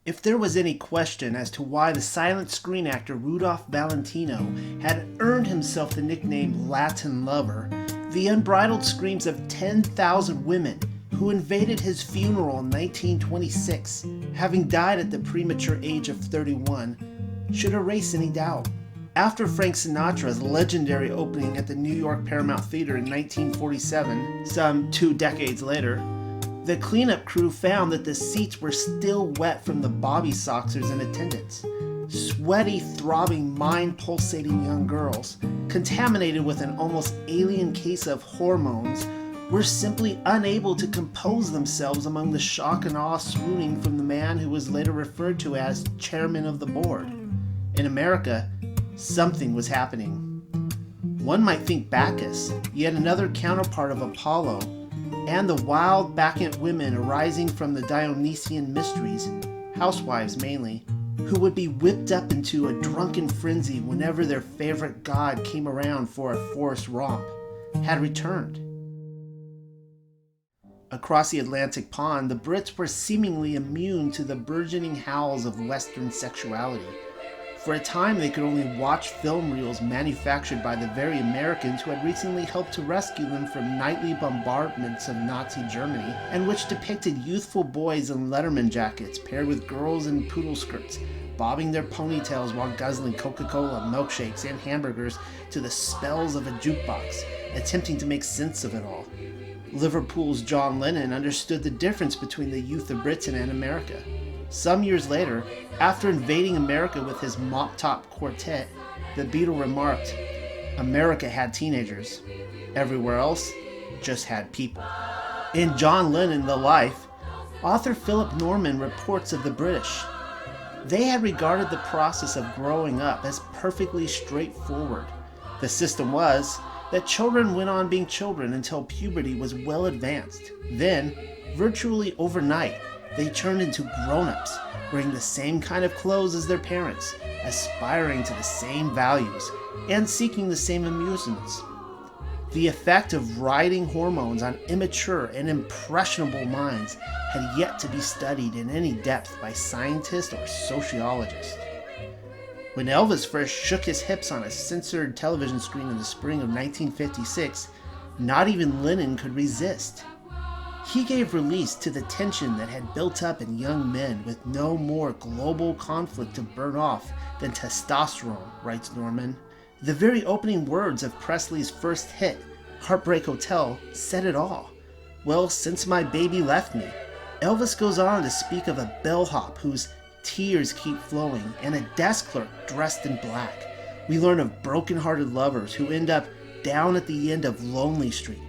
If there was any question as to why the silent screen actor Rudolph Valentino had earned himself the nickname Latin Lover, the unbridled screams of 10,000 women who invaded his funeral in 1926, having died at the premature age of 31, should erase any doubt. After Frank Sinatra's legendary opening at the New York Paramount Theater in 1947, some 2 decades later, the cleanup crew found that the seats were still wet from the bobby soxers in attendance. Sweaty, throbbing, mind-pulsating young girls, contaminated with an almost alien case of hormones, were simply unable to compose themselves among the shock and awe swooning from the man who was later referred to as chairman of the board. In America, something was happening. One might think Bacchus, yet another counterpart of Apollo, and the wild Bacchant women arising from the Dionysian mysteries, housewives mainly, who would be whipped up into a drunken frenzy whenever their favorite god came around for a forced romp, had returned. Across the Atlantic pond, the Brits were seemingly immune to the burgeoning howls of Western sexuality. For a time, they could only watch film reels manufactured by the very Americans who had recently helped to rescue them from nightly bombardments of Nazi Germany, and which depicted youthful boys in Letterman jackets paired with girls in poodle skirts, bobbing their ponytails while guzzling Coca-Cola, milkshakes, and hamburgers to the spells of a jukebox, attempting to make sense of it all. Liverpool's John Lennon understood the difference between the youth of Britain and America. Some years later, after invading America with his mop-top quartet, the Beatle remarked, "America had teenagers. Everywhere else just had people." In John Lennon, The Life, author Philip Norman reports of the British. They had regarded the process of growing up as perfectly straightforward. The system was that children went on being children until puberty was well advanced. Then, virtually overnight, they turned into grown-ups, wearing the same kind of clothes as their parents, aspiring to the same values, and seeking the same amusements. The effect of riding hormones on immature and impressionable minds had yet to be studied in any depth by scientists or sociologists. When Elvis first shook his hips on a censored television screen in the spring of 1956, not even Lennon could resist. He gave release to the tension that had built up in young men with no more global conflict to burn off than testosterone, writes Norman. The very opening words of Presley's first hit, Heartbreak Hotel, said it all. Well, since my baby left me. Elvis goes on to speak of a bellhop whose tears keep flowing and a desk clerk dressed in black. We learn of broken-hearted lovers who end up down at the end of Lonely Street.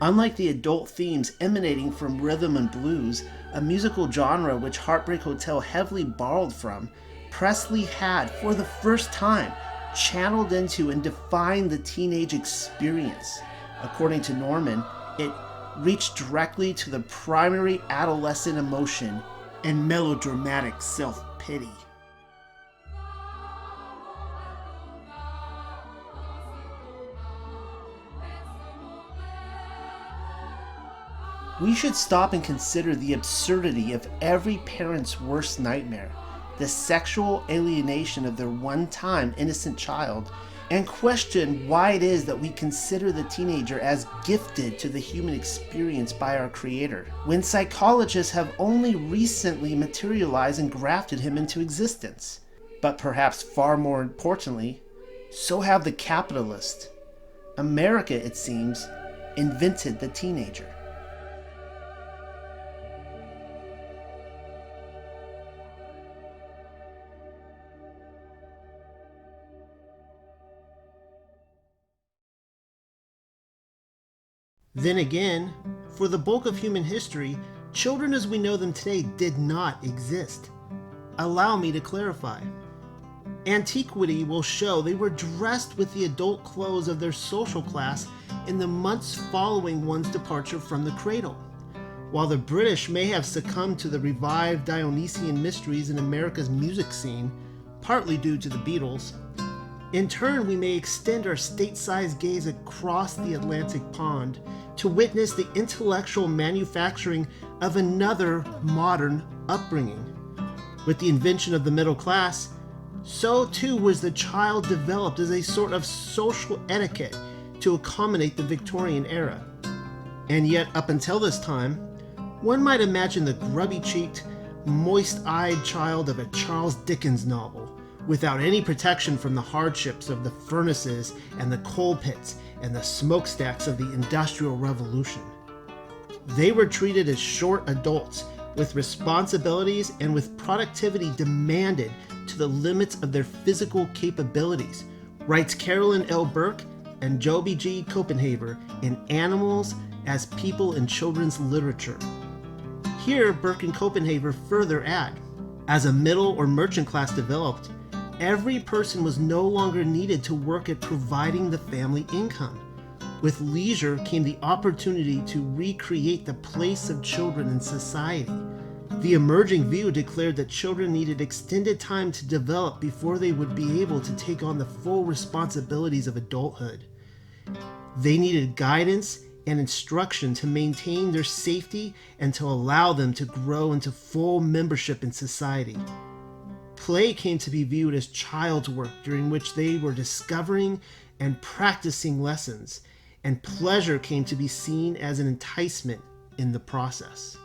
Unlike the adult themes emanating from rhythm and blues, a musical genre which Heartbreak Hotel heavily borrowed from, Presley had, for the first time, channeled into and defined the teenage experience. According to Norman, it reached directly to the primary adolescent emotion and melodramatic self-pity. We should stop and consider the absurdity of every parent's worst nightmare, the sexual alienation of their one-time innocent child, and question why it is that we consider the teenager as gifted to the human experience by our Creator, when psychologists have only recently materialized and grafted him into existence. But perhaps far more importantly, so have the capitalists. America, it seems, invented the teenager. Then again, for the bulk of human history, children as we know them today did not exist. Allow me to clarify. Antiquity will show they were dressed with the adult clothes of their social class in the months following one's departure from the cradle. While the British may have succumbed to the revived Dionysian mysteries in America's music scene, partly due to the Beatles, in turn we may extend our state-sized gaze across the Atlantic pond to witness the intellectual manufacturing of another modern upbringing. With the invention of the middle class, so too was the child developed as a sort of social etiquette to accommodate the Victorian era. And yet, up until this time, one might imagine the grubby-cheeked, moist-eyed child of a Charles Dickens novel, without any protection from the hardships of the furnaces and the coal pits and the smokestacks of the Industrial Revolution. They were treated as short adults with responsibilities and with productivity demanded to the limits of their physical capabilities, writes Carolyn L. Burke and Joby G. Copenhaver in Animals as People in Children's Literature. Here, Burke and Copenhaver further add, as a middle or merchant class developed, every person was no longer needed to work at providing the family income. With leisure came the opportunity to recreate the place of children in society. The emerging view declared that children needed extended time to develop before they would be able to take on the full responsibilities of adulthood. They needed guidance and instruction to maintain their safety and to allow them to grow into full membership in society. Play came to be viewed as child's work during which they were discovering and practicing lessons, and pleasure came to be seen as an enticement in the process.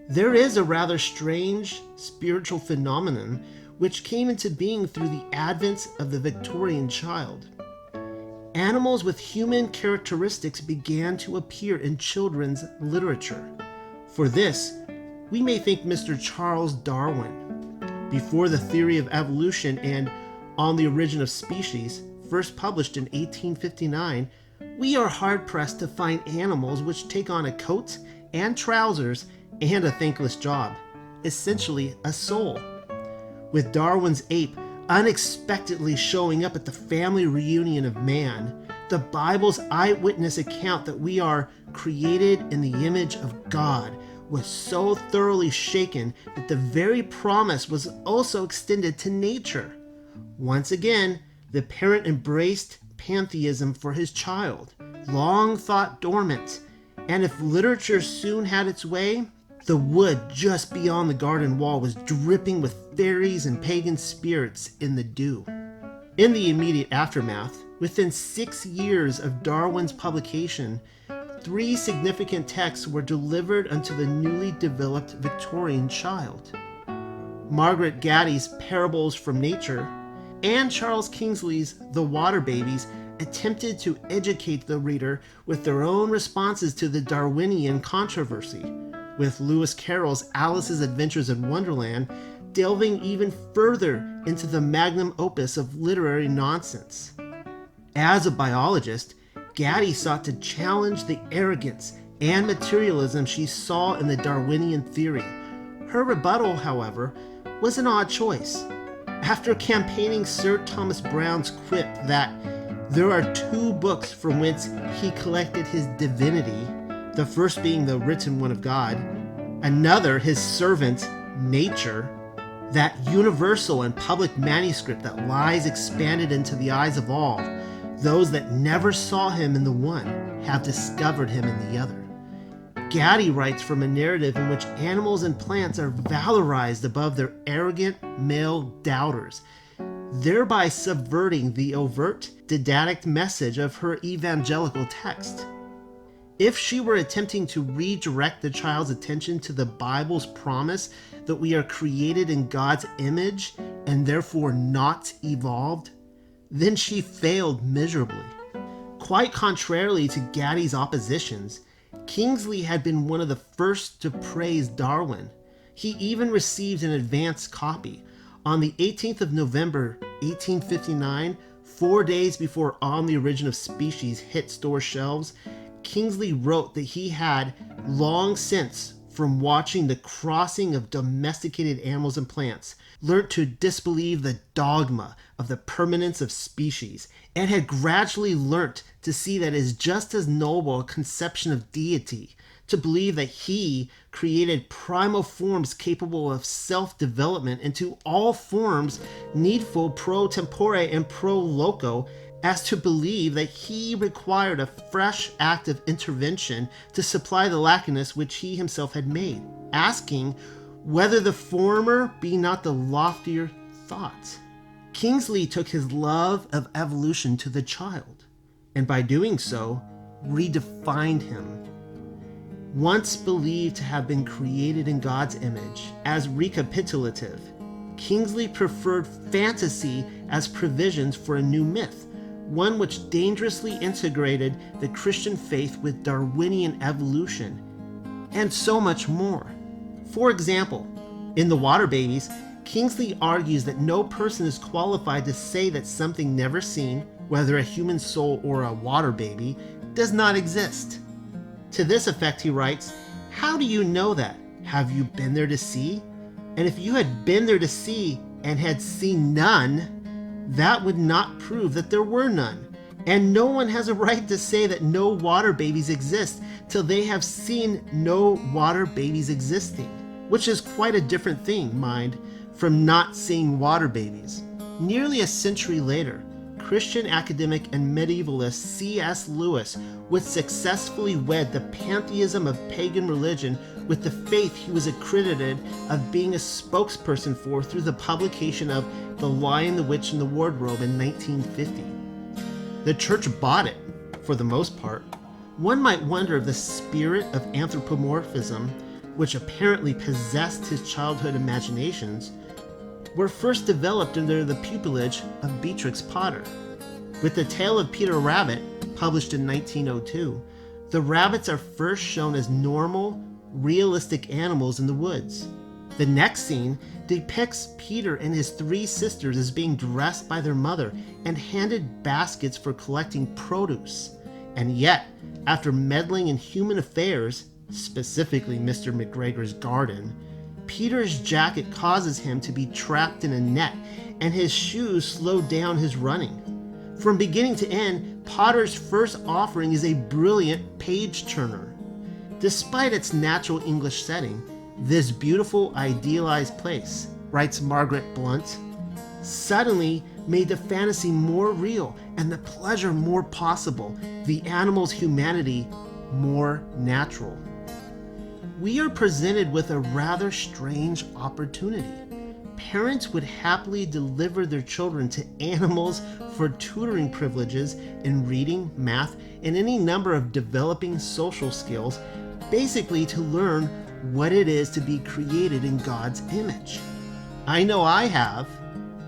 There is a rather strange spiritual phenomenon which came into being through the advent of the Victorian child. Animals with human characteristics began to appear in children's literature. For this, we may thank Mr. Charles Darwin. Before the Theory of Evolution and On the Origin of Species, first published in 1859, we are hard-pressed to find animals which take on a coat and trousers and a thankless job, essentially a soul. With Darwin's ape unexpectedly showing up at the family reunion of man, the Bible's eyewitness account that we are created in the image of God was so thoroughly shaken that the very promise was also extended to nature. Once again, the parent embraced pantheism for his child, long thought dormant, and if literature soon had its way, the wood just beyond the garden wall was dripping with fairies and pagan spirits in the dew. In the immediate aftermath, within 6 years of Darwin's publication, 3 significant texts were delivered unto the newly developed Victorian child. Margaret Gatti's Parables from Nature and Charles Kingsley's The Water Babies attempted to educate the reader with their own responses to the Darwinian controversy, with Lewis Carroll's Alice's Adventures in Wonderland delving even further into the magnum opus of literary nonsense. As a biologist, Gatti sought to challenge the arrogance and materialism she saw in the Darwinian theory. Her rebuttal, however, was an odd choice. After campaigning Sir Thomas Browne's quip that there are 2 books from whence he collected his divinity, the first being the written one of God, another his servant, nature, that universal and public manuscript that lies expanded into the eyes of all, those that never saw him in the one have discovered him in the other. Gatti writes from a narrative in which animals and plants are valorized above their arrogant male doubters, thereby subverting the overt, didactic message of her evangelical text. If she were attempting to redirect the child's attention to the Bible's promise that we are created in God's image and therefore not evolved, then she failed miserably. Quite contrarily to Gatti's oppositions, Kingsley had been one of the first to praise Darwin. He even received an advance copy. On the 18th of November, 1859, 4 days before On the Origin of Species hit store shelves, Kingsley wrote that he had long since, from watching the crossing of domesticated animals and plants, learnt to disbelieve the dogma of the permanence of species, and had gradually learnt to see that it is just as noble a conception of deity to believe that he created primal forms capable of self-development into all forms needful pro tempore and pro loco as to believe that he required a fresh act of intervention to supply the lackedness which he himself had made, asking whether the former be not the loftier thought. Kingsley took his love of evolution to the child, and by doing so, redefined him. Once believed to have been created in God's image as recapitulative, Kingsley preferred fantasy as provisions for a new myth, one which dangerously integrated the Christian faith with Darwinian evolution, and so much more. For example, in The Water Babies, Kingsley argues that no person is qualified to say that something never seen, whether a human soul or a water baby, does not exist. To this effect, he writes, "How do you know that? Have you been there to see? And if you had been there to see and had seen none, that would not prove that there were none. And no one has a right to say that no water babies exist till they have seen no water babies existing," which is quite a different thing, mind, from not seeing water babies. Nearly a century later, Christian academic and medievalist C.S. Lewis would successfully wed the pantheism of pagan religion with the faith he was accredited of being a spokesperson for through the publication of The Lion, the Witch, and the Wardrobe in 1950. The church bought it, for the most part. One might wonder if the spirit of anthropomorphism, which apparently possessed his childhood imaginations, were first developed under the pupillage of Beatrix Potter. With The Tale of Peter Rabbit, published in 1902, the rabbits are first shown as normal, realistic animals in the woods. The next scene depicts Peter and his three sisters as being dressed by their mother and handed baskets for collecting produce. And yet, after meddling in human affairs, specifically Mr. McGregor's garden, Peter's jacket causes him to be trapped in a net, and his shoes slow down his running. From beginning to end, Potter's first offering is a brilliant page-turner. Despite its natural English setting, this beautiful, idealized place, writes Margaret Blunt, suddenly made the fantasy more real and the pleasure more possible, the animal's humanity more natural. We are presented with a rather strange opportunity. Parents would happily deliver their children to animals for tutoring privileges in reading, math, and any number of developing social skills, basically to learn what it is to be created in God's image. I know I have.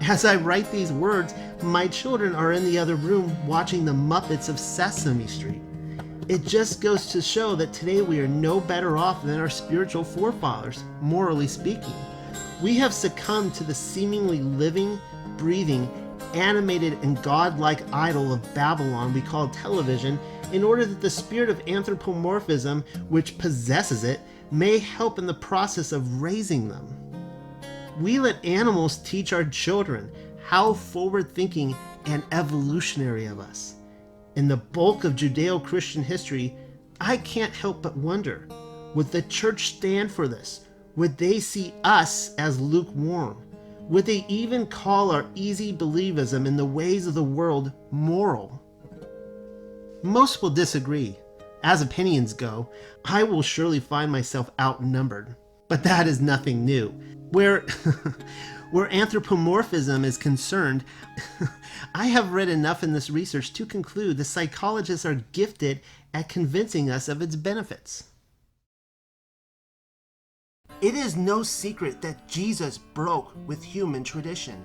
As I write these words, my children are in the other room watching the Muppets of Sesame Street. It just goes to show that today we are no better off than our spiritual forefathers, morally speaking. We have succumbed to the seemingly living, breathing, animated, and godlike idol of Babylon we call television in order that the spirit of anthropomorphism, which possesses it, may help in the process of raising them. We let animals teach our children how forward-thinking and evolutionary of us. In the bulk of Judeo-Christian history, I can't help but wonder, would the church stand for this? Would they see us as lukewarm? Would they even call our easy believism in the ways of the world moral? Most will disagree. As opinions go, I will surely find myself outnumbered. But that is nothing new. Where anthropomorphism is concerned, I have read enough in this research to conclude the psychologists are gifted at convincing us of its benefits. It is no secret that Jesus broke with human tradition.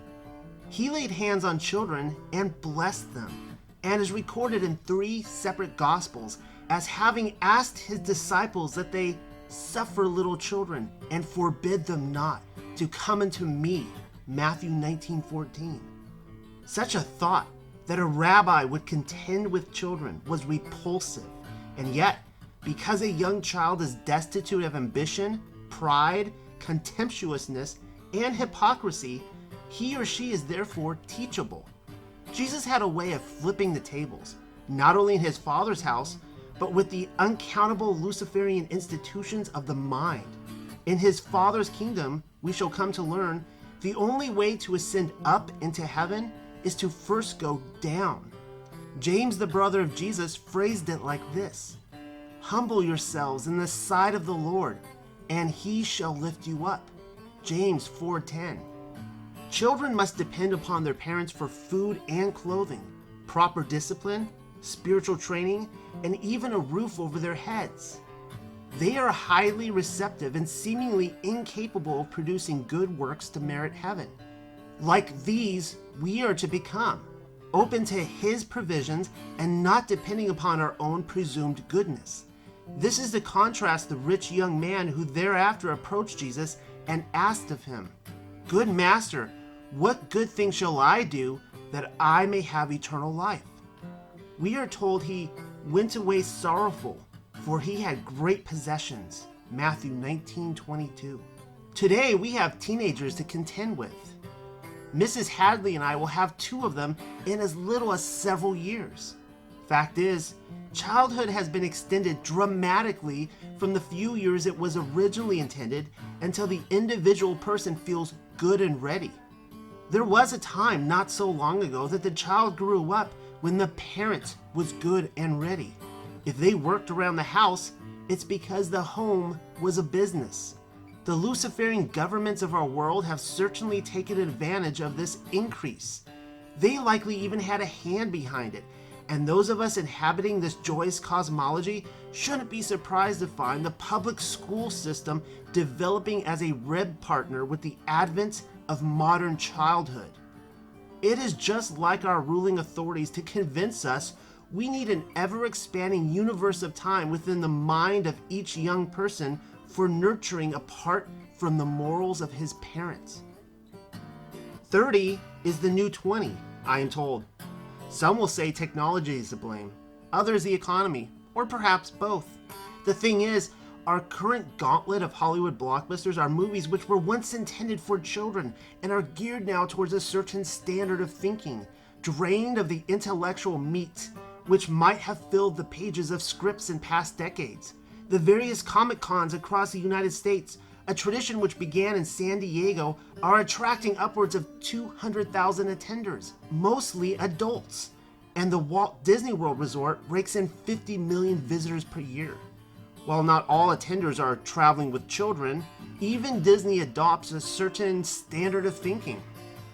He laid hands on children and blessed them, and is recorded in 3 separate Gospels as having asked his disciples that they suffer little children and forbid them not to come unto me, Matthew 19:14. Such a thought that a rabbi would contend with children was repulsive, and yet, because a young child is destitute of ambition, pride, contemptuousness, and hypocrisy, he or she is therefore teachable. Jesus had a way of flipping the tables, not only in his Father's house, but with the uncountable Luciferian institutions of the mind. In his Father's kingdom, we shall come to learn, the only way to ascend up into heaven is to first go down. James, the brother of Jesus, phrased it like this: "Humble yourselves in the sight of the Lord, and he shall lift you up." James 4:10. Children must depend upon their parents for food and clothing, proper discipline, spiritual training, and even a roof over their heads. They are highly receptive and seemingly incapable of producing good works to merit heaven. Like these, we are to become, open to his provisions and not depending upon our own presumed goodness. This is to contrast the rich young man who thereafter approached Jesus and asked of him, "Good master, what good thing shall I do that I may have eternal life?" We are told he went away sorrowful, for he had great possessions. Matthew 19:22. Today we have teenagers to contend with. Mrs. Hadley and I will have 2 of them in as little as several years. Fact is, childhood has been extended dramatically from the few years it was originally intended until the individual person feels good and ready. There was a time not so long ago that the child grew up when the parent was good and ready. If they worked around the house, it's because the home was a business. The Luciferian governments of our world have certainly taken advantage of this increase. They likely even had a hand behind it, and those of us inhabiting this joyous cosmology shouldn't be surprised to find the public school system developing as a rib partner with the advent of modern childhood. It is just like our ruling authorities to convince us we need an ever-expanding universe of time within the mind of each young person for nurturing apart from the morals of his parents. 30 is the new 20, I am told. Some will say technology is to blame, others the economy, or perhaps both. The thing is, our current gauntlet of Hollywood blockbusters are movies which were once intended for children and are geared now towards a certain standard of thinking, drained of the intellectual meat which might have filled the pages of scripts in past decades. The various Comic Cons across the United States, a tradition which began in San Diego, are attracting upwards of 200,000 attenders, mostly adults. And the Walt Disney World Resort rakes in 50 million visitors per year. While not all attenders are traveling with children, even Disney adopts a certain standard of thinking.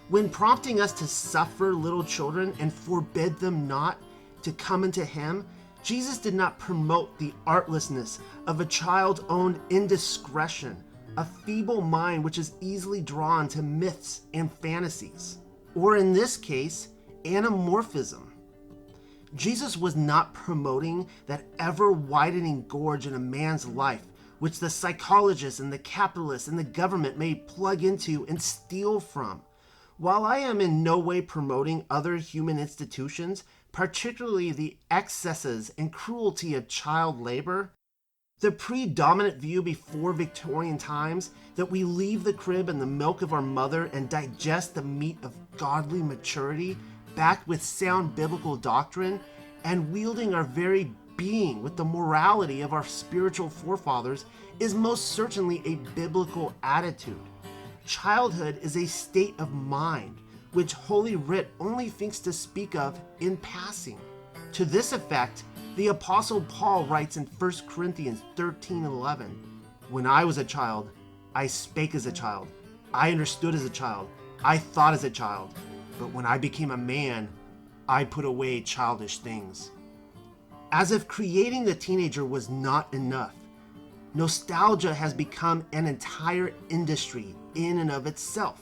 When prompting us to suffer little children and forbid them not to come into him, Jesus did not promote the artlessness of a child-owned indiscretion, a feeble mind which is easily drawn to myths and fantasies, or in this case, anamorphism. Jesus was not promoting that ever-widening gorge in a man's life, which the psychologists and the capitalists and the government may plug into and steal from. While I am in no way promoting other human institutions, particularly the excesses and cruelty of child labor, the predominant view before Victorian times that we leave the crib and the milk of our mother and digest the meat of godly maturity, backed with sound biblical doctrine, and wielding our very being with the morality of our spiritual forefathers, is most certainly a biblical attitude. Childhood is a state of mind, which Holy Writ only thinks to speak of in passing. To this effect, the Apostle Paul writes in 1 Corinthians 13:11, "When I was a child, I spake as a child, I understood as a child, I thought as a child, but when I became a man, I put away childish things." As if creating the teenager was not enough, nostalgia has become an entire industry in and of itself.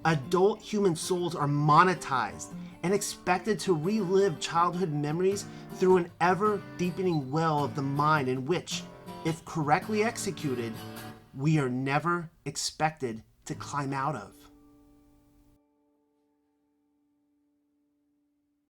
Adult human souls are monetized and expected to relive childhood memories through an ever-deepening well of the mind in which, if correctly executed, we are never expected to climb out of.